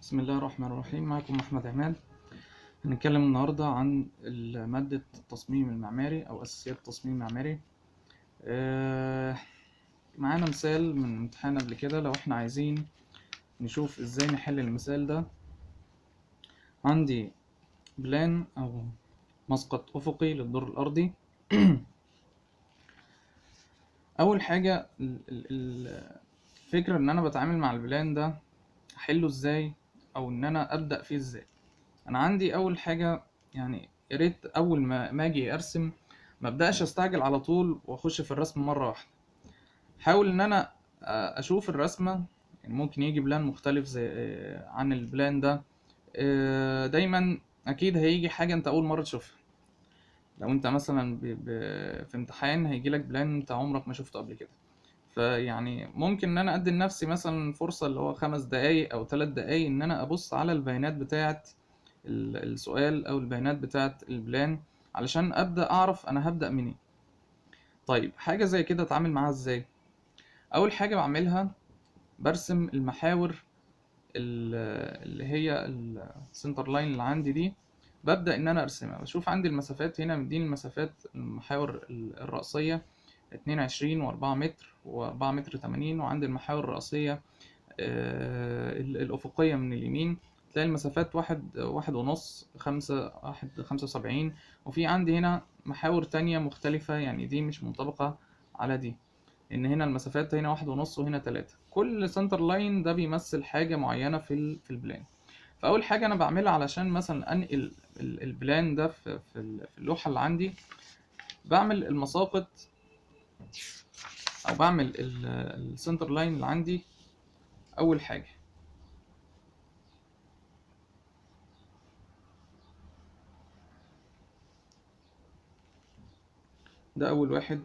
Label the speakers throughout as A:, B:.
A: بسم الله الرحمن الرحيم. معكم أحمد عماد. هنتكلم النهاردة عن مادة التصميم المعماري أو أساسيات التصميم المعماري. معانا مثال من امتحان قبل كده. لو احنا عايزين نشوف ازاي نحل المثال ده، عندي بلان أو مسقط أفقي للدور الأرضي. أول حاجة الفكرة إن أنا بتعامل مع البلان ده أحله ازاي أو إن أنا أبدأ فيه ازاي. انا عندي اول حاجه، يعني يا ريت اول ما اجي ارسم ما ابداش استعجل على طول واخش في الرسم مره واحده. حاول ان انا اشوف الرسمه، يعني ممكن يجي بلان مختلف زي عن البلان ده. دايما اكيد هيجي حاجه انت اول مره تشوفها. لو انت مثلا في امتحان هيجيلك بلان انت عمرك ما شفته قبل كده، فيعني ممكن ان انا ادي لنفسي مثلا فرصه اللي هو 5 دقايق او 3 دقايق ان انا ابص على البيانات بتاعه السؤال او البيانات بتاعه البلان علشان ابدا اعرف انا هبدا منين. طيب حاجه زي كده اتعامل معاها ازاي؟ اول حاجه بعملها برسم المحاور اللي هي السنتر لاين اللي عندي دي. ببدا ان انا ارسمها، بشوف عندي المسافات هنا مديني المسافات المحاور الرئيسيه 22 و4 متر و4 متر 80، وعندي المحاور الرئيسيه الأفقية من اليمين تلاقي المسافات واحد ونص 75. وفي عندي هنا محاور تانية مختلفة، يعني دي مش منطبقة على دي، إن هنا المسافات هنا 1.5 وهنا 3. كل سنتر لاين ده بيمثل حاجة معينة في البلان. فأول حاجة أنا بعملها علشان مثلا أنقل البلان ده في اللوحة اللي عندي، بعمل المساقط أو بعمل السنتر لاين اللي عندي. أول حاجة ده أول واحد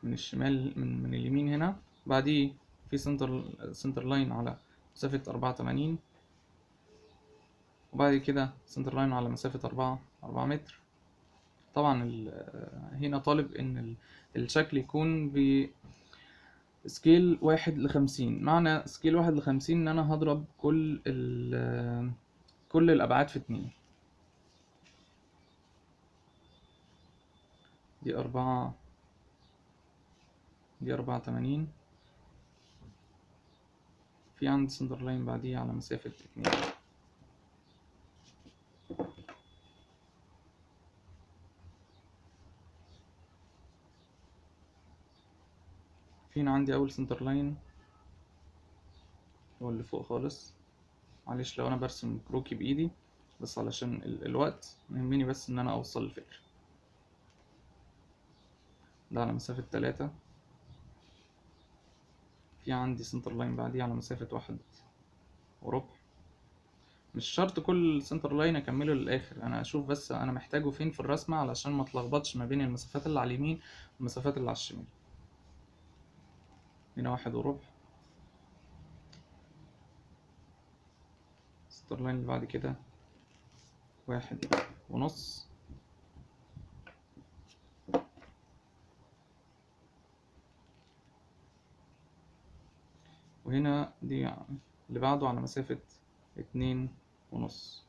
A: من الشمال من اليمين هنا. بعديه في سنتر لاين على مسافة 84، وبعد كده سنتر لاين على مسافة 4 متر. طبعا هنا طالب إن الشكل يكون بسكيل 1:50. معنى سكيل 1:50 إن أنا هضرب كل الأبعاد في 2. دي 4 80. في عندي سنتر لاين بعديه على مسافة 2. فين عندي أول سنتر لاين هو اللي فوق خالص. معلش لو انا برسم كروكي بايدي، بس علشان الوقت يهمني بس ان انا اوصل الفكرة. ده على مسافة 3. في عندي سنتر لاين بعديه على مسافة 1.25. مش شرط كل سنتر لاين اكمله للاخر، انا اشوف بس انا محتاجه فين في الرسمة علشان ما اتلخبطش ما بين المسافات اللي على اليمين والمسافات اللي على الشمال. هنا 1.25. السنتر لاين اللي بعد كده 1.5. وهنا دي اللي بعده على مسافة 2.5.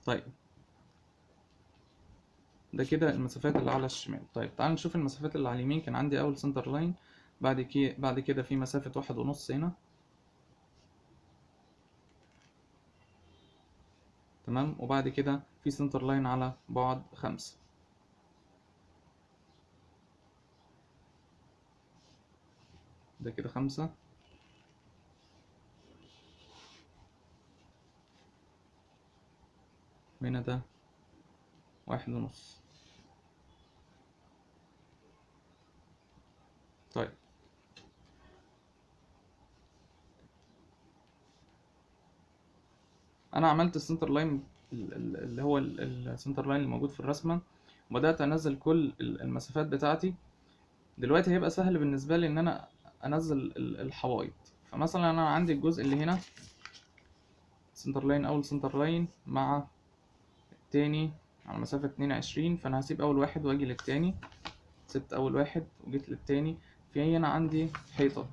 A: طيب ده كده المسافات اللي على الشمال. طيب تعال نشوف المسافات اللي على اليمين. كان عندي اول سنتر لاين، بعد كده في مسافة 1.5 هنا، تمام. وبعد كده في سنتر لاين على بعد 5. ده كده 5. وهنا ده 1.5. طيب انا عملت السنتر لاين اللي هو السنتر لاين الموجود في الرسمة، وبدأت انزل كل المسافات بتاعتي. دلوقتي هيبقى سهل بالنسبة لي ان انا انزل الحوايط. فمثلا انا عندي الجزء اللي هنا سنتر لاين، اول سنتر لاين مع التاني على مسافة 22، فأنا هسيب أول واحد وأجي للتاني. سبت أول واحد وجيت للتاني، في هنا عندي حيطة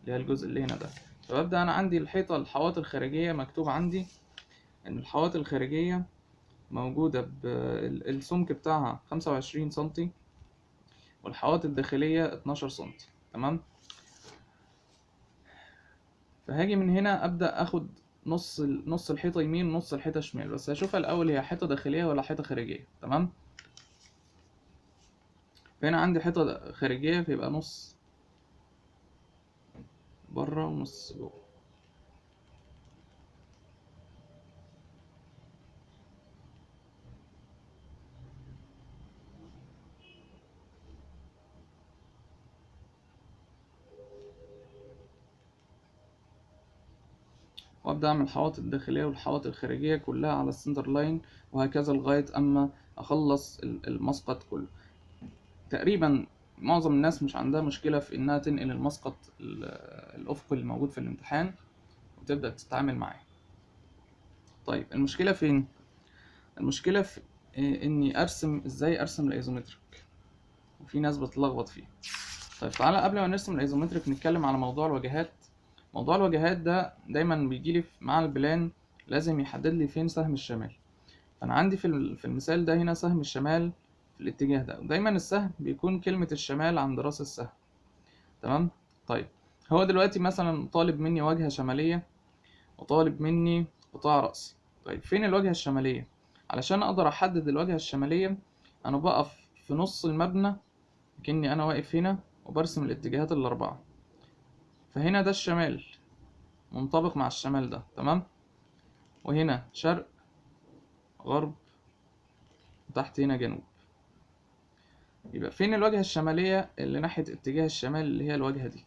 A: اللي هي الجزء اللي هنا ده. فببدأ أنا عندي الحيطة الحواف الخارجية مكتوب عندي إن الحواف الخارجية موجودة بالسمك بتاعها 25 سنتي، والحواف الداخلية 12 سنتي. تمام. فهاجي من هنا أبدأ أخد نص الحيطة يمين ونص الحيطة شمال، بس هشوفها الأول هي حيطة داخلية ولا حيطة خارجية. تمام. فهنا عندي حيطة خارجية، فيبقى نص بره ونص جوه. وابدا اعمل الحواف الداخليه والحواف الخارجيه كلها على السنتر لاين، وهكذا لغايه اما اخلص المسقط كله. تقريبا معظم الناس مش عندها مشكله في انها تنقل المسقط الافقي اللي موجود في الامتحان وتبدا تتعامل معاه. طيب المشكله فين؟ المشكله في اني ازاي ارسم الايزومتريك، وفي ناس بتلخبط فيه. طيب تعالى قبل ما نرسم الايزومتريك نتكلم على موضوع الواجهات. موضوع الواجهات ده دايما بيجيلي مع البلان، لازم يحدد لي فين سهم الشمال. فانا عندي في المثال ده هنا سهم الشمال في الاتجاه ده، ودايما السهم بيكون كلمة الشمال عند راس السهم. تمام. طيب هو دلوقتي مثلا طالب مني واجهة شمالية وطالب مني قطاع رأسي. طيب فين الواجهة الشمالية؟ علشان اقدر احدد الواجهة الشمالية انا بقف في نص المبنى كأني انا واقف هنا وبرسم الاتجاهات الاربعة. فهنا ده الشمال منطبق مع الشمال ده. تمام. وهنا شرق غرب وتحت هنا جنوب. يبقى فين الواجهة الشمالية اللي ناحية اتجاه الشمال اللي هي الواجهة دي؟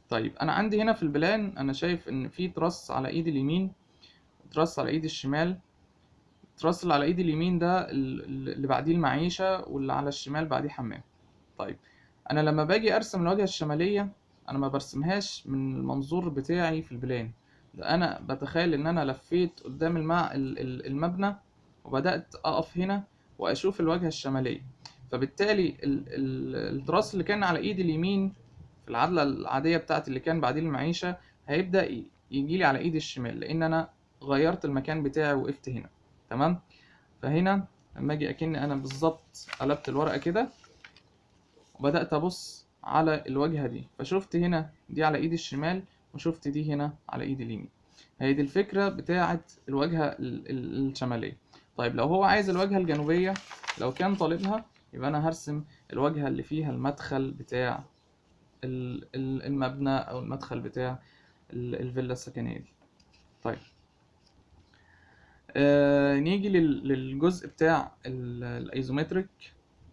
A: طيب أنا عندي هنا في البلان أنا شايف إن في تراس على إيدي اليمين وتراس على إيدي الشمال. التراس اللي على إيدي اليمين ده اللي بعديه المعيشة، واللي على الشمال بعديه حمام. طيب أنا لما باجي أرسم الواجهة الشمالية أنا ما برسمهاش من المنظور بتاعي في البلان ده، أنا بتخيل إن أنا لفيت قدام المبنى وبدأت أقف هنا وأشوف الواجهة الشمالية. فبالتالي التراس اللي كان على إيدي اليمين في العدلة العادية بتاعتي اللي كان بعديه المعيشة هيبدأ يجيلي على إيدي الشمال، لأن أنا غيرت المكان بتاعي وقفت هنا. تمام. فهنا لما أجي أكن أنا بالظبط قلبت الورقة كده وبدأت أبص على الواجهة دي، فشفت هنا دي على إيدي الشمال وشفت دي هنا على إيدي اليمين. هي دي الفكرة بتاعة الواجهة الشمالية. طيب لو هو عايز الواجهة الجنوبية، لو كان طالبها، يبقى أنا هرسم الواجهة اللي فيها المدخل بتاع المبنى أو المدخل بتاع الفيلا السكنية دي. طيب نيجي للجزء بتاع الايزومتريك.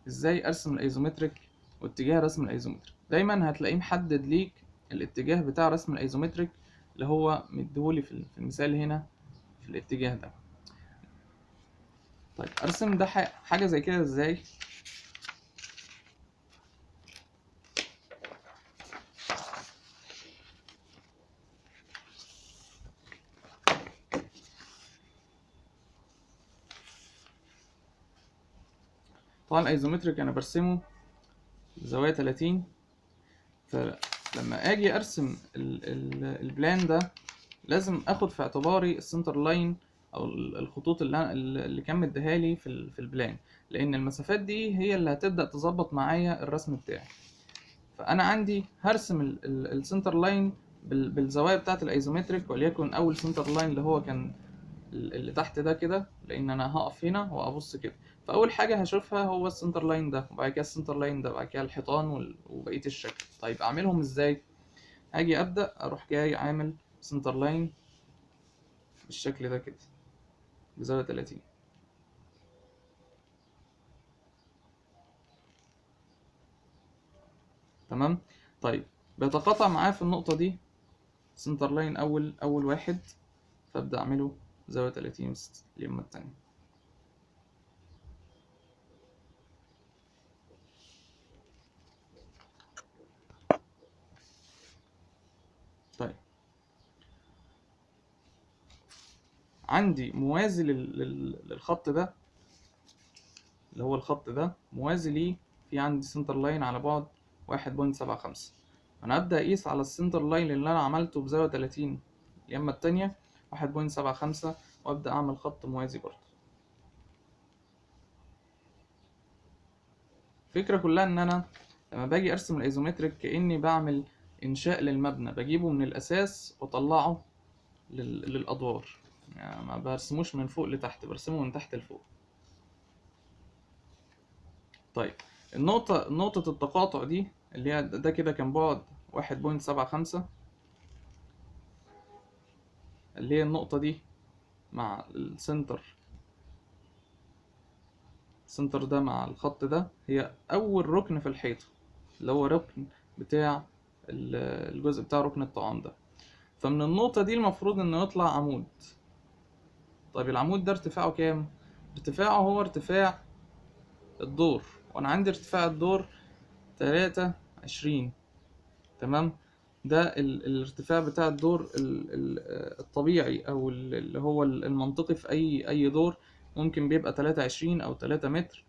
A: ازاي ارسم الايزومتريك واتجاه رسم الايزومتريك؟ دايما هتلاقيه محدد ليك الاتجاه بتاع رسم الايزومتريك اللي هو مديهولي في المثال هنا في الاتجاه ده. طيب ارسم ده حاجه زي كده ازاي؟ طبعا الايزومتريك انا برسمه بزاويه 30. فلما اجي ارسم البلان ده لازم اخد في اعتباري السنتر لاين او الخطوط اللي كان مديها لي في البلان، لان المسافات دي هي اللي هتبدا تظبط معايا الرسم بتاعي. فانا عندي هرسم السنتر لاين بالزوايا بتاعه الايزومتريك، وليكن اول سنتر لاين اللي هو كان اللي تحت ده كده، لان انا هقف هنا وابص كده. فاول حاجه هشوفها هو السنتر لاين ده، وبعد كده السنتر لاين ده، وبعد كده الحيطان وبقيه الشكل. طيب اعملهم ازاي؟ هاجي ابدا اروح جاي عامل سنتر لاين بالشكل ده كده بزاوية 30. تمام. طيب بيتقاطع معاه في النقطة دي سنتر لاين أول واحد، فأبدأ أعمله زاوية 30 اليمة التانية. طيب عندي موازي للخط ده اللي هو الخط ده، موازي ليه في عندي سنتر لاين على بعد 1.75. انا ابدا اقيس على السنتر لاين اللي انا عملته بزاويه 30 اليمه التانية 1.75، وابدا اعمل خط موازي برضه. الفكره كلها ان انا لما باجي ارسم الايزومتريك كاني بعمل انشاء للمبنى، بجيبه من الاساس واطلعه للادوار، يعني ما برسموش من فوق لتحت، برسمه من تحت لفوق. طيب نقطة التقاطع دي اللي هي ده كده كان بعد 1.75، اللي هي النقطة دي مع السنتر ده مع الخط ده، هي أول ركن في الحيطة، اللي هو ركن بتاع الجزء بتاع ركن الطعام ده. فمن النقطة دي المفروض إنه يطلع عمود. طيب العمود ده ارتفاعه كام؟ ارتفاعه هو ارتفاع الدور، وأنا عندي ارتفاع الدور 23. تمام. ده الارتفاع بتاع الدور الطبيعي، او اللي هو المنطقي في اي دور، ممكن بيبقى 23 او 3 متر.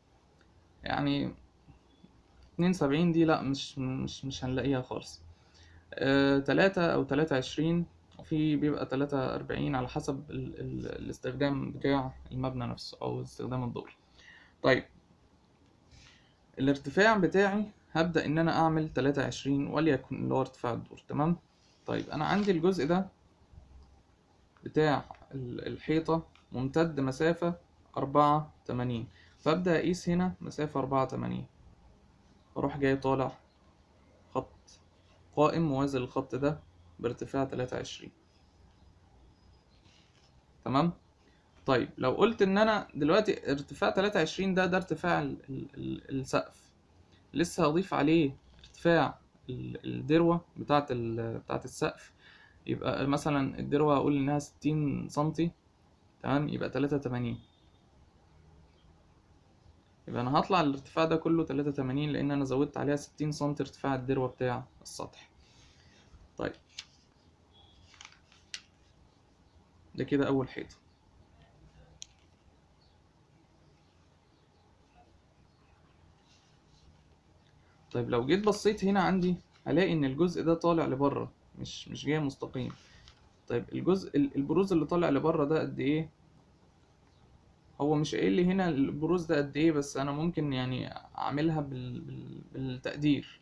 A: يعني 72 دي لا، مش هنلاقيها خالص. 3 او 23، وفي بيبقى 43 على حسب الاستخدام بتاع المبنى نفسه او استخدام الدور. طيب الارتفاع بتاعي هبدأ ان انا اعمل 23 وليكن اللي هو ارتفاع الدور. تمام. طيب انا عندي الجزء ده بتاع الحيطة ممتد مسافة 84، فأبدأ أقيس هنا مسافة 84، وأروح جاي طالع خط قائم موازي للخط ده بارتفاع 23. تمام. طيب لو قلت إن أنا دلوقتي ارتفاع 23 ده ارتفاع السقف، لسه هضيف عليه ارتفاع الدروة بتاعة السقف، يبقى مثلا الدروة أقول إنها 60 سنتي. تمام. يبقى 83. يبقى انا هطلع الارتفاع ده كله 83، لان انا زودت عليها 60 سم ارتفاع الدروة بتاع السطح. طيب ده كده اول حيطة. طيب لو جيت بصيت هنا عندي هلاقي ان الجزء ده طالع لبره، مش جاي مستقيم. طيب الجزء البروز اللي طالع لبره ده قد ايه؟ هو مش قايل لي هنا البروز ده قد ايه، بس انا ممكن يعني اعملها بالتقدير.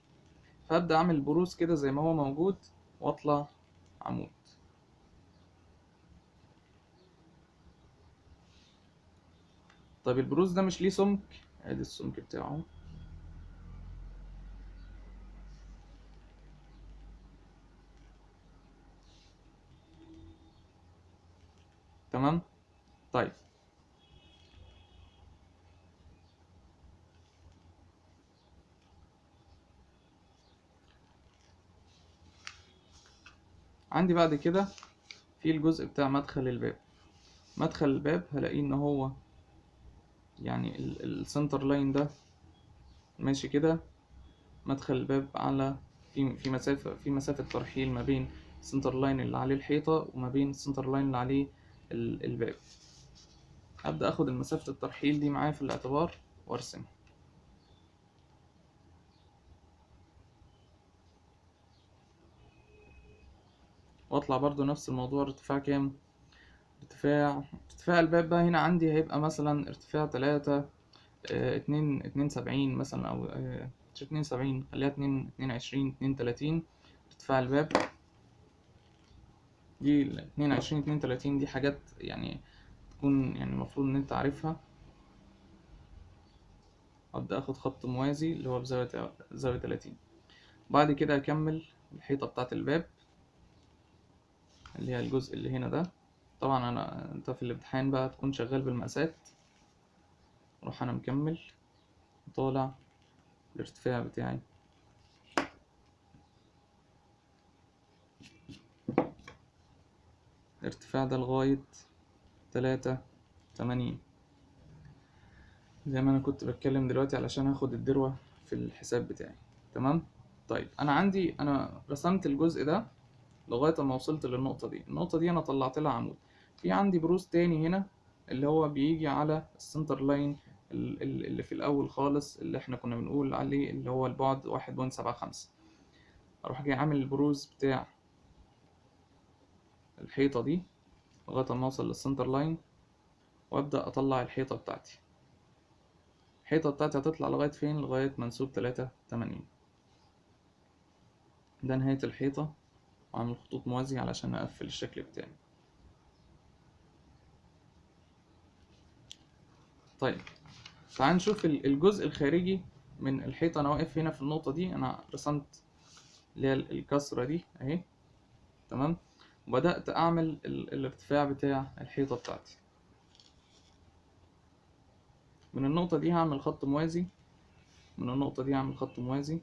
A: فابدا اعمل بروز كده زي ما هو موجود واطلع عمود. طيب البروز ده مش ليه سمك؟ ادي السمك بتاعه. تمام. طيب عندي بعد كده في الجزء بتاع مدخل الباب. مدخل الباب هلاقيه ان هو يعني السنتر لاين ده ماشي كده. مدخل الباب على في مسافة ترحيل ما بين السنتر لاين اللي عليه الحيطة وما بين السنتر لاين اللي عليه الباب. هبدأ اخد المسافة الترحيل دي معايا في الاعتبار وارسم. واطلع برضو نفس الموضوع. ارتفاع كام؟ ارتفاع الباب بقى هنا عندي هيبقى مثلا ارتفاع 3 اتنين سبعين مثلا، أو مش 72، خليها 22 32. ارتفاع الباب دي 22 32 دي حاجات يعني تكون يعني المفروض إن أنت عارفها. أبدأ أخد خط موازي اللي هو بزاوية 30. بعد كده أكمل الحيطة بتاعة الباب اللي هي الجزء اللي هنا ده. طبعا أنت في الامتحان بقى تكون شغال بالمقاسات. أروح أنا مكمل طالع الارتفاع بتاعي. الارتفاع ده لغاية 83 زي ما انا كنت بتكلم دلوقتي علشان هاخد الدروة في الحساب بتاعي. تمام. طيب انا رسمت الجزء ده لغاية ما وصلت للنقطة دي. النقطة دي انا طلعت لها عمود. في عندي بروز تاني هنا اللي هو بيجي على السنتر لاين اللي في الاول خالص اللي احنا كنا بنقول عليه اللي هو البعد 1.75. اروح جاي عامل البروز بتاع الحيطة دي لغاية ما اوصل للسنتر لاين، وابدأ اطلع الحيطة بتاعتي. الحيطة بتاعتي هتطلع لغاية فين؟ لغاية منسوب 83. ده نهاية الحيطة، وعامل خطوط موازية علشان اقفل الشكل بتاعي. طيب تعال نشوف الجزء الخارجي من الحيطة. انا واقف هنا في النقطة دي، انا رسمت اللي هي الكسرة دي اهي، تمام، وبدأت اعمل الارتفاع بتاع الحيطة بتاعتي. من النقطة دي هعمل خط موازي، من النقطة دي هعمل خط موازي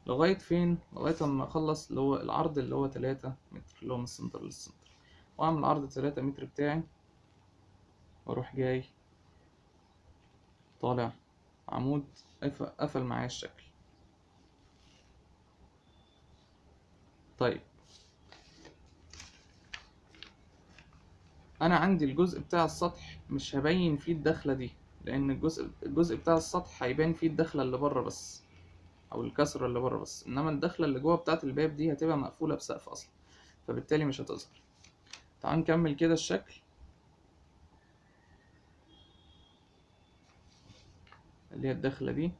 A: لغاية فين؟ لغاية اما اخلص اللي هو العرض اللي هو 3 متر، اللي هو من السنتر للسنتر، واعمل عرض 3 متر بتاعي، واروح جاي طالع عمود قفل معايا الشكل. طيب انا عندي الجزء بتاع السطح مش هبين فيه الدخلة دي، لان الجزء بتاع السطح هيبان فيه الدخلة اللي بره بس، او الكسرة اللي بره بس، انما الدخلة اللي جوه بتاعة الباب دي هتبقى مقفولة بسقف اصلا، فبالتالي مش هتظهر. تعال نكمل كده الشكل. اللي هي الدخلة دي،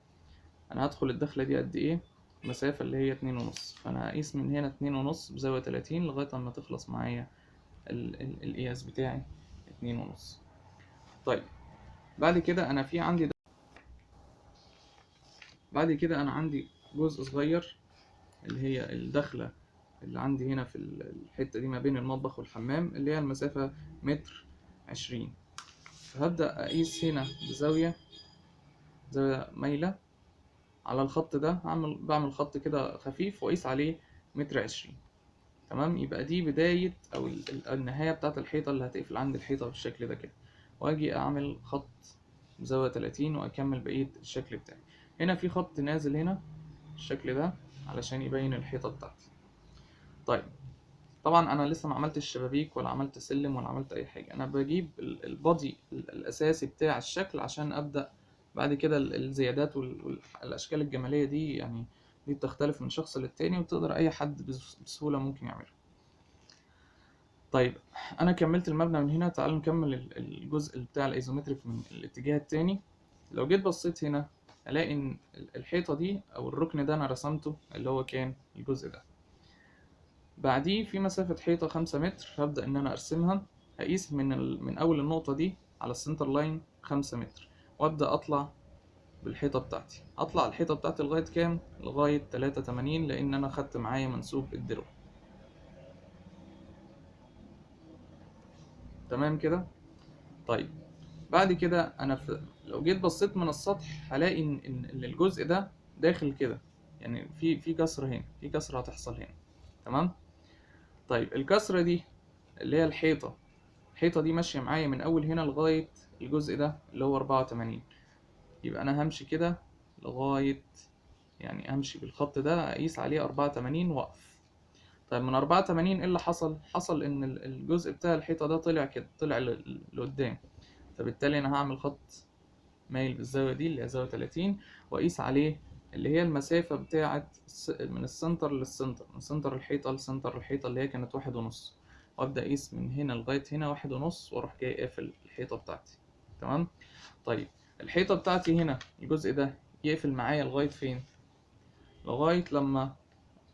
A: انا هدخل الدخلة دي قد ايه؟ مسافة اللي هي 2.5، فانا هقيس من هنا 2.5 بزاوية 30 لغاية اما تخلص معايا القياس بتاعي 2.5. طيب بعد كده انا في عندي بعد كده انا عندي جزء صغير اللي هي الدخلة اللي عندي هنا في الحتة دي ما بين المطبخ والحمام، اللي هي المسافة 1.20 متر. فهبدأ أقيس هنا بزاوية مايلة على الخط ده، بعمل خط كده خفيف وأقيس عليه 1.20 متر. تمام، يبقى دي بداية أو النهاية بتاعت الحيطة اللي هتقفل عند الحيطة بالشكل ده كده، وأجي أعمل خط بزاوية 30 وأكمل بقية الشكل بتاعي. هنا في خط نازل هنا الشكل ده علشان يبين الحيطة بتاعتي. طيب طبعا انا لسه ما عملتش الشبابيك ولا عملت سلم ولا عملت اي حاجه، انا بجيب البادي الاساسي بتاع الشكل عشان ابدا بعد كده الزيادات والاشكال الجماليه دي، يعني دي بتختلف من شخص للتاني، وتقدر اي حد بسهوله ممكن يعملها. طيب انا كملت المبنى من هنا، تعالوا نكمل الجزء بتاع الايزومتريك من الاتجاه التاني. لو جيت بصيت هنا الاقي ان الحيطه دي او الركن ده انا رسمته اللي هو كان الجزء ده، بعديه في مسافة حيطة 5 متر هبدأ إن أنا أرسمها. هقيس من أول النقطة دي على السنتر لاين 5 متر، وأبدأ أطلع بالحيطة بتاعتي. أطلع الحيطة بتاعتي لغاية كام؟ لغاية 83، لأن أنا خدت معايا منسوب الدرو. تمام كده؟ طيب بعد كده أنا لو جيت بصيت من السطح هلاقي إن الجزء ده داخل كده، يعني في كسرة هنا، في كسرة هتحصل هنا. تمام؟ طيب الكسرة دي اللي هي الحيطة دي ماشية معايا من أول هنا لغاية الجزء ده اللي هو 84. يبقى أنا همشي كده لغاية، يعني همشي بالخط ده أقيس عليه 84 وأقف. طيب من 84 إيه اللي حصل؟ حصل إن الجزء بتاع الحيطة ده طلع كده، طلع لقدام، فبالتالي أنا هعمل خط مايل بالزاوية دي اللي هي زاوية 30، وأقيس عليه اللي هي المسافة بتاعة من السنتر للسنتر، من سنتر الحيطة لسنتر الحيطة اللي هي كانت 1.5، وأبدأ أقيس من هنا لغاية هنا 1.5، وأروح جاي قافل الحيطة بتاعتي. تمام. طيب الحيطة بتاعتي هنا الجزء ده يقفل معايا لغاية فين؟ لغاية لما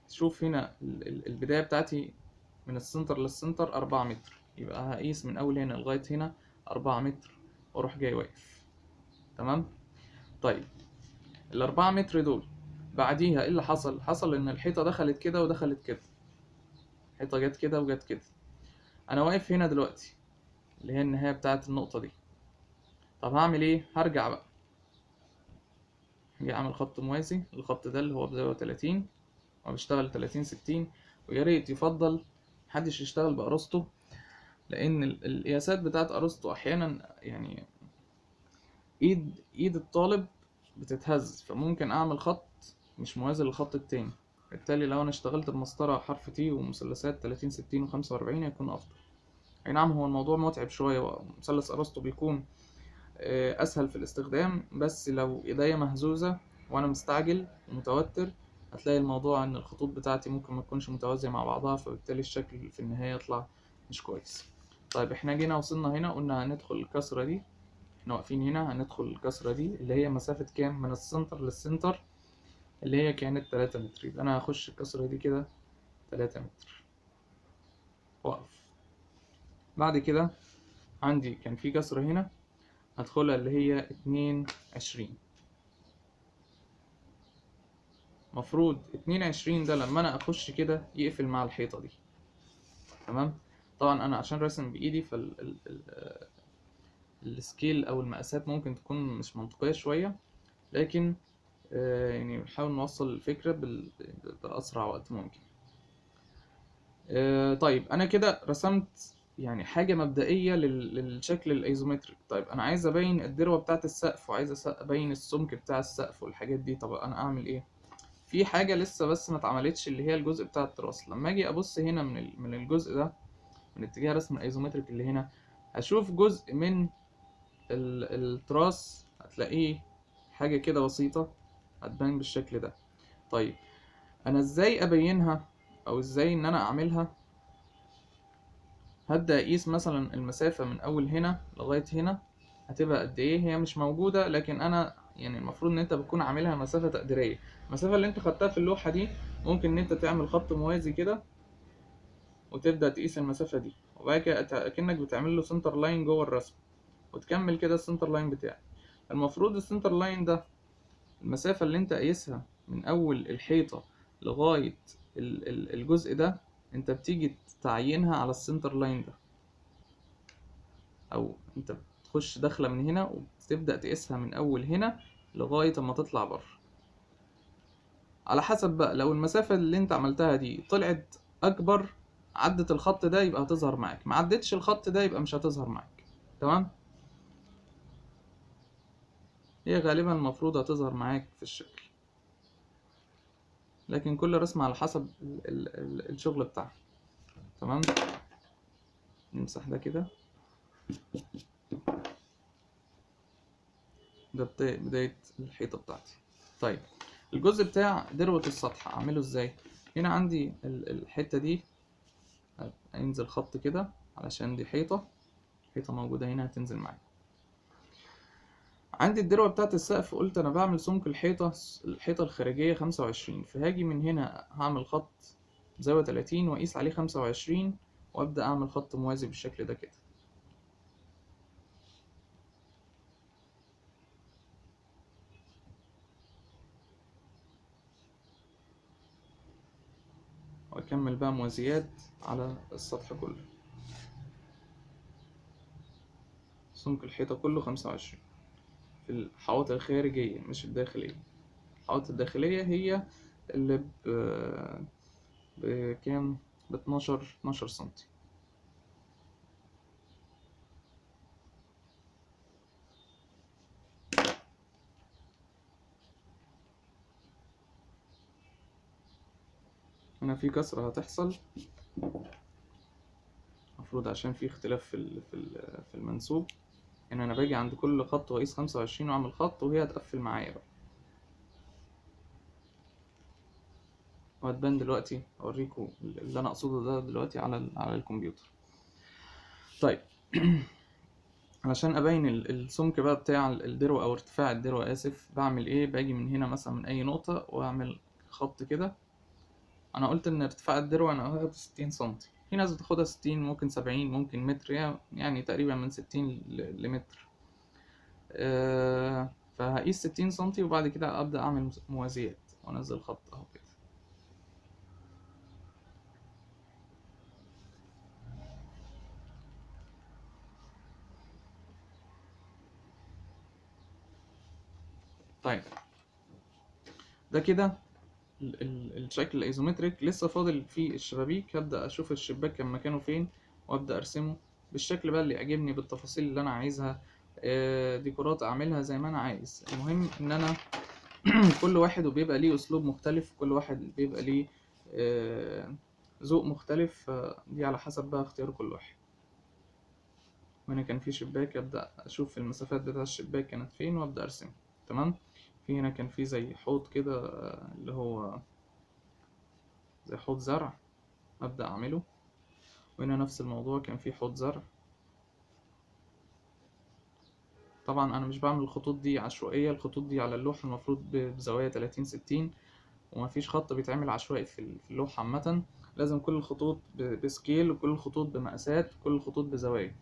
A: تشوف هنا البداية بتاعتي من السنتر للسنتر 4 متر، يبقى هقيس من أول هنا لغاية هنا 4 متر، وأروح جاي واقف. تمام. طيب ال4 متر دول بعديها ايه اللي حصل؟ حصل ان الحيطة دخلت كده ودخلت كده، الحيطة جت كده وجت كده. انا واقف هنا دلوقتي اللي هي النهاية بتاعت النقطة دي. طب هعمل ايه؟ هرجع بقى، هاجي اعمل خط موازي للخط ده اللي هو بزاوية 30، وبشتغل 30 60. ويا ريت يفضل محدش يشتغل بأرسطو، لان القياسات بتاعت أرسطو احيانا يعني ايد الطالب بتتهز، فممكن اعمل خط مش موازي للخط التاني. بالتالي لو انا اشتغلت بمسطرة حرف تي ومثلثات 30 60 و45 هيكون افضل. اي نعم هو الموضوع متعب شوية، ومثلث ارسطو بيكون اسهل في الاستخدام. بس لو ايديا مهزوزة وانا مستعجل ومتوتر، هتلاقي الموضوع ان الخطوط بتاعتي ممكن ما تكونش متوازية مع بعضها، فبالتالي الشكل في النهاية يطلع مش كويس. طيب احنا جينا وصلنا هنا، قلنا هندخل الكسرة دي، احنا واقفين هنا هندخل الكسرة دي اللي هي مسافة كام من السنتر للسنتر، اللي هي كانت 3 متر. يبقى انا هخش الكسرة دي كده 3 متر واقف. بعد كده عندي كان في كسرة هنا هدخلها اللي هي 22. مفروض 22 ده لما انا اخش كده يقفل مع الحيطة دي، تمام. طبعا انا عشان راسم بايدي السكيل او المقاسات ممكن تكون مش منطقية شوية، لكن يعني بنحاول نوصل الفكرة بأسرع وقت ممكن. طيب أنا كده رسمت يعني حاجة مبدئية للشكل الأيزومتريك. طيب أنا عايز أبين الدروة بتاعة السقف، وعايز أبين السمك بتاع السقف والحاجات دي. طب أنا أعمل إيه؟ في حاجة لسه بس ما اتعملتش، اللي هي الجزء بتاع التراس. لما أجي أبص هنا من الجزء ده، من اتجاه رسم الأيزومتريك اللي هنا، هشوف جزء من التراس، هتلاقيه حاجة كده بسيطة هتبان بالشكل ده. طيب انا ازاي ابينها او ازاي ان انا اعملها؟ هبدأ اقيس مثلا المسافة من اول هنا لغاية هنا هتبقى قد ايه. هي مش موجودة، لكن انا يعني المفروض ان انت بتكون عاملها مسافة تقديرية. المسافة اللي انت خدتها في اللوحة دي ممكن ان انت تعمل خط موازي كده وتبدأ تقيس المسافة دي، وبعد كده اكنك بتعمل له سنتر لاين جوه الرسم، وتكمل كده السنتر لاين بتاعك. المفروض السنتر لاين ده المسافة اللي انت قايسها من اول الحيطة لغاية الجزء ده، انت بتيجي تعينها على السنتر لاين ده، او انت بتخش داخلة من هنا وبتبدأ تقيسها من اول هنا لغاية اما تطلع بره. على حسب بقى، لو المسافة اللي انت عملتها دي طلعت اكبر، عدت الخط ده، يبقى هتظهر معاك. ما عدتش الخط ده يبقى مش هتظهر معاك. تمام. هي غالبا المفروض هتظهر معاك في الشكل، لكن كل رسمة على حسب الشغل بتاعها. تمام. نمسح ده كده. ده بداية الحيطة بتاعتي. طيب الجزء بتاع دروة السطح أعمله إزاي؟ هنا عندي الحتة دي هينزل خط كده علشان دي حيطة موجودة هنا هتنزل معايا. عندي الدروة بتاعت السقف، قلت أنا بعمل سمك الحيطة الخارجية 25، فهاجي من هنا هعمل خط زاوية 30 وأقيس عليه 25، وأبدأ أعمل خط موازي بالشكل ده كده. وأكمل بقى موازيات على السطح كله. سمك الحيطة كله 25 في الحواضر الخارجية مش الداخلية. الحواضر الداخلية هي اللي بكام؟ ب12 سنتي. هنا في كسرة هتحصل المفروض عشان في اختلاف في المنسوب. يعني أنا باجي عند كل خط وأقيس 25 وأعمل خط، وهي هتقفل معايا بقى، وهتبان دلوقتي. أوريكم اللي أنا أقصده ده دلوقتي على الكمبيوتر. طيب علشان أبين السمك بقى بتاع الدروة أو ارتفاع الدروة، آسف، بعمل إيه؟ باجي من هنا مثلا من أي نقطة وأعمل خط كده. أنا قلت إن ارتفاع الدروة أنا هاخد 60 سنتي، في ناس بتاخدها 60، ممكن 70، ممكن متر، يعني تقريبا من 60 لمتر. فهقيس 60 سنتي، وبعد كده أبدأ أعمل موازيات وأنزل خط أهو كده. طيب ده كده الشكل الايزومتريك. لسه فاضل فيه الشبابيك. هبدأ اشوف الشباك كان مكانه فين، وابدأ ارسمه بالشكل بقى اللي يعجبني، بالتفاصيل اللي انا عايزها. ديكورات اعملها زي ما انا عايز. المهم ان انا كل واحد وبيبقى ليه اسلوب مختلف، كل واحد بيبقى ليه ذوق مختلف. دي على حسب بقى اختيار كل واحد. وهنا كان في شباك، ابدا اشوف المسافات بتاع الشباك كانت فين وابدا ارسم. تمام. في هنا كان في زي حوض كده، اللي هو زي حوض زرع، ابدا اعمله. وهنا نفس الموضوع، كان في حوض زرع. طبعا انا مش بعمل الخطوط دي عشوائيه، الخطوط دي على اللوح المفروض بزوايا 30 60، ومفيش خط بيتعمل عشوائي في اللوح عامه. لازم كل الخطوط بسكيل، وكل الخطوط بمقاسات، وكل الخطوط بزوايا.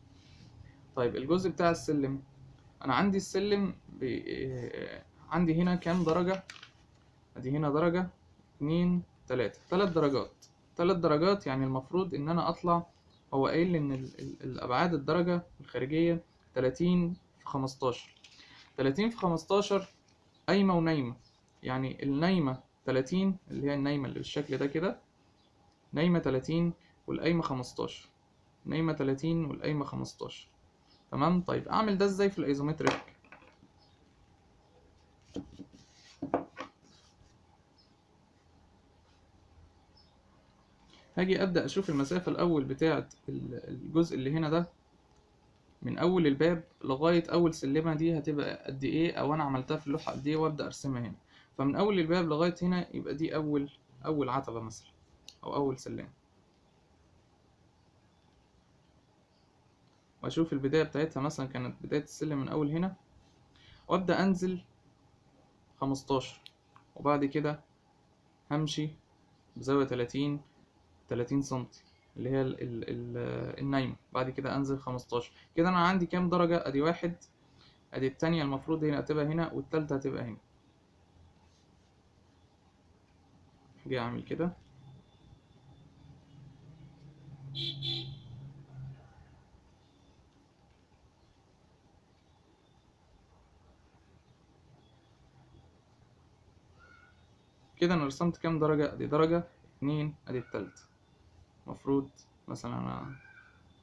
A: طيب الجزء بتاع السلم، انا عندي السلم عندي هنا كام درجه؟ ادي هنا درجه، اتنين، تلاتة، 3 درجات. 3 درجات يعني المفروض ان انا اطلع. هو قايل ان الابعاد الدرجه الخارجيه 30 في 15. 30 في 15 قايمة ونايمة. يعني النايمة 30، اللي هي النايمة اللي بالشكل ده كده، نايمة 30 والقايمة 15. نايمة 30 والقايمة 15. تمام. طيب أعمل ده إزاي في الأيزومتريك؟ هاجي أبدأ أشوف المسافة الأول بتاعة الجزء اللي هنا ده، من أول الباب لغاية أول سلمة دي هتبقى قد إيه، أو أنا عملتها في اللوحة قد إيه، وأبدأ أرسمها هنا. فمن أول الباب لغاية هنا يبقى دي أول عتبة مثلا، أو أول سلمة. واشوف البداية بتاعتها، مثلا كانت بداية السلم من اول هنا، وابدأ انزل 15. وبعد كده همشي بزاوية 30 سنتي، اللي هي النايمة. بعد كده انزل 15. كده انا عندي كام درجة؟ ادي واحد، ادي التانية المفروض هنا هتبقى هنا، والتالتة هتبقى هنا. هاجي اعمل كده. كده انا رسمت كام درجة؟ ادي درجة، اتنين، ادي التالتة. المفروض مثلا انا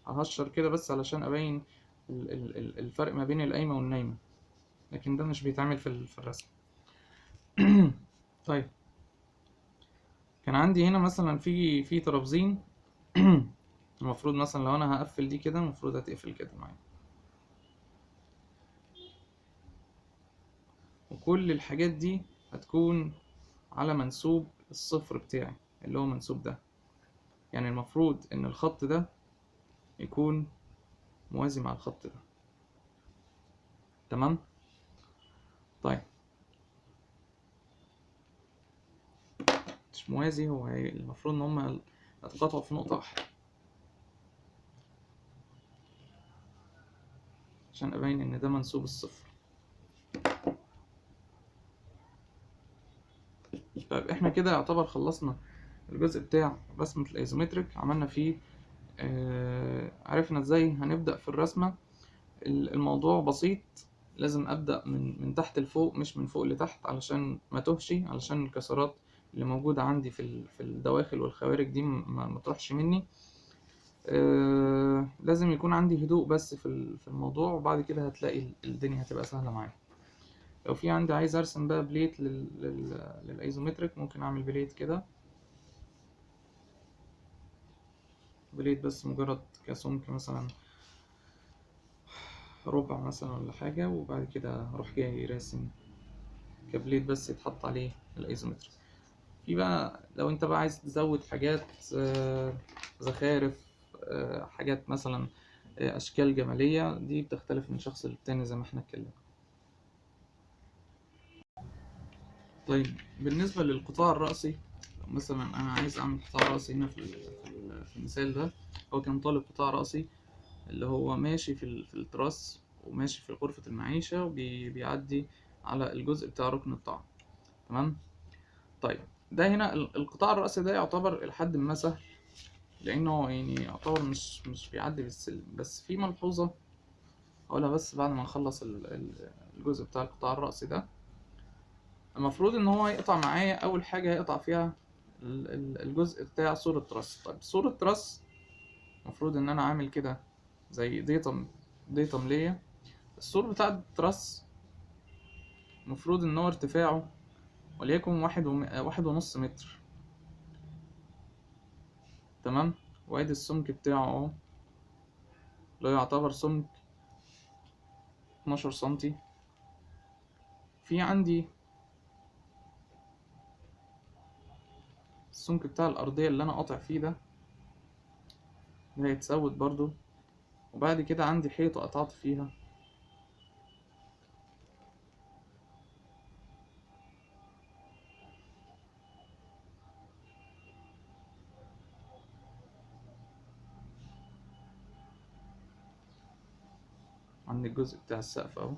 A: ههشر كده بس علشان ابين الفرق ما بين القايمة والنايمة، لكن ده مش بيتعمل في الرسم. طيب كان عندي هنا مثلا في ترابزين. المفروض مثلا لو انا هقفل دي كده، المفروض هتقفل كده معايا. وكل الحاجات دي هتكون على منسوب الصفر بتاعي، اللي هو منسوب ده. يعني المفروض ان الخط ده يكون موازي مع الخط ده. تمام. طيب مش موازي، هو المفروض ان هما يتقاطعوا في نقطة واحدة، عشان ابين ان ده منسوب الصفر. طيب احنا كده يعتبر خلصنا الجزء بتاع رسمة الايزومتريك. عملنا فيه عرفنا ازاي هنبدأ في الرسمة. الموضوع بسيط. لازم أبدأ من تحت لفوق، مش من فوق لتحت، علشان ما تهش، علشان الكسرات اللي موجودة عندي في الدواخل والخوارج دي ما تروحش مني. لازم يكون عندي هدوء بس في الموضوع، وبعد كده هتلاقي الدنيا هتبقى سهلة معايا. لو في عندي عايز ارسم بقى بليت للايزومتريك، ممكن اعمل بليت كده. بليت بس مجرد كسمك مثلا ربع مثلا ولا حاجة، وبعد كده اروح جاي راسم كبليت بس يتحط عليه الايزومتريك. في بقى لو انت بقى عايز تزود حاجات، زخارف، حاجات مثلا، اشكال جمالية، دي بتختلف من شخص للتاني زي ما احنا اتكلمنا. طيب بالنسبة للقطاع الرأسي، لو مثلا انا عايز اعمل قطاع رأسي هنا في المثال ده. هو كان طالب قطاع رأسي اللي هو ماشي في التراس، وماشي في غرفة المعيشة، وبيعدي على الجزء بتاع ركن الطعام. تمام. طيب ده هنا القطاع الرأسي ده يعتبر لحد ما سهل، لأنه يعني يعتبر مش بيعدي بالسلم. بس في ملحوظة هقولها بس بعد ما نخلص الجزء بتاع القطاع الرأسي ده. المفروض إن هو يقطع معايا، أول حاجة هيقطع فيها الجزء بتاع سور التراس. طيب سور التراس المفروض إن أنا عامل كده زي ديتم ليا. السور بتاع التراس المفروض إن هو ارتفاعه وليكن 1.5 متر. تمام. وادي السمك بتاعه اهو، اللي هو يعتبر سمك 12 سنتي. في عندي السمك بتاع الأرضية اللي أنا قاطع فيه ده هيتسود برضو. وبعد كده عندي حيطة قطعت فيها، عندي الجزء بتاع السقف اهو.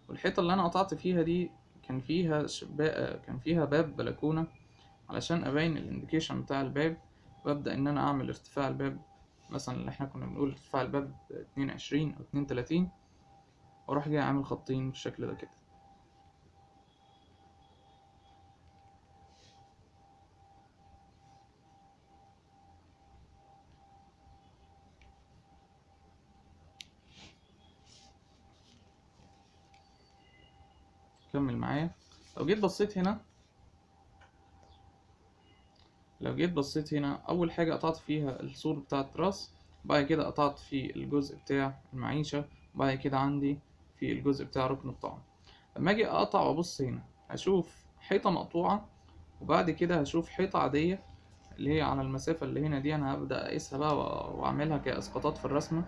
A: والحيطة اللي أنا قطعت فيها دي كان فيها شباك، كان فيها باب بلكونة، علشان أبين الانديكيشن بتاع الباب. وأبدأ إن أنا أعمل ارتفاع الباب، مثلا اللي احنا كنا بنقول ارتفاع الباب 22 أو 32، وأروح جاي عامل خطين بالشكل ده كده. كمل معايا. لو جيت بصيت هنا لو جيت بصيت هنا أول حاجة قطعت فيها السور بتاع التراس، وبعد كده قطعت في الجزء بتاع المعيشة، وبعد كده عندي في الجزء بتاع ركن الطعام. لما أجي أقطع وأبص هنا هشوف حيطة مقطوعة، وبعد كده هشوف حيطة عادية اللي هي على المسافة اللي هنا دي. أنا هبدأ أقيسها بقى وأعملها كإسقاطات في الرسمة.